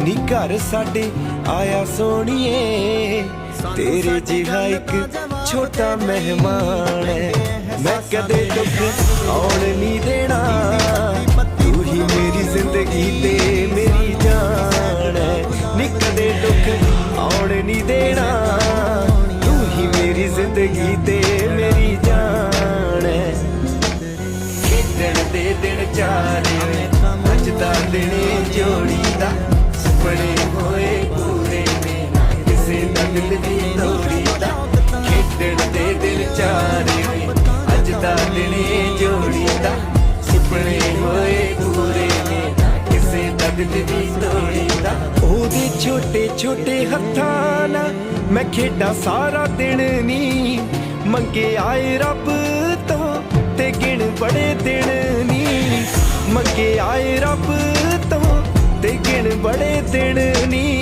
ਨੀ ਘਰ ਸਾਡੇ ਆਇਆ ਸੋਹਣੀਏ, ਤੇਰੇ ਜਿਹਾ ਇੱਕ ਛੋਟਾ ਮਹਿਮਾਨ ਹੈ। ਮੈਂ ਕਦੇ ਦੁੱਖ ਆਉਣ ਨਹੀਂ ਦੇਣਾ, ਤੂੰ ਹੀ ਮੇਰੀ ਜ਼ਿੰਦਗੀ ਤੇ ਮੇਰੀ ਜਾਨ ਹੈ। ਨੀ ਕਦੇ ਦੁੱਖ ਆਉਣ ਨਹੀਂ ਦੇਣਾ, ਤੂੰ ਹੀ ਮੇਰੀ ਜ਼ਿੰਦਗੀ ਤੇ ਮੇਰੀ ਜਾਨ ਹੈ। ਖੇਡਣ ਦੇ ਦਿਨ ਚਾਰੇ ਅੱਜ ਦਾ ਦਿਨ ਜੋੜੀ ਦਾ, ਸੁਪਨੇ ਹੋਏ ਪੂਰੇ ਨੇ ਕਿਸੇ ਦਾ ਦਿਲ ਦੀ ਤੋੜੀ ਦਾ। ਖੇਡਣ ਦੇ ਦਿਨ ਚਾਰੇ ਅੱਜ ਦਾ ਦਿਨ ਜੋੜੀ ਦਾ, ਸੁਪਨੇ ਹੋਏ ਪੂਰੇ ਨੇ ਕਿਸੇ ਦਾ ਦਿਲ ਦੀ ਤੋੜੀ ਦਾ। ਉਹਦੇ ਛੋਟੇ ਛੋਟੇ ਹੱਥਾਂ ਨਾਲ ਮੈਂ ਖੇਡਾਂ ਸਾਰਾ ਦਿਨ ਨੀ, ਮੰਗੇ ਆਏ ਰੱਬ ਤੋਂ ਤੇ ਗਿਣ ਬੜੇ ਦਿਨ ਨੀ, ਮੰਗੇ ਆਏ ਰੱਬ ਤੋਂ ਤੇ ਗਿਣ ਬੜੇ ਦਿਨ ਨੀ।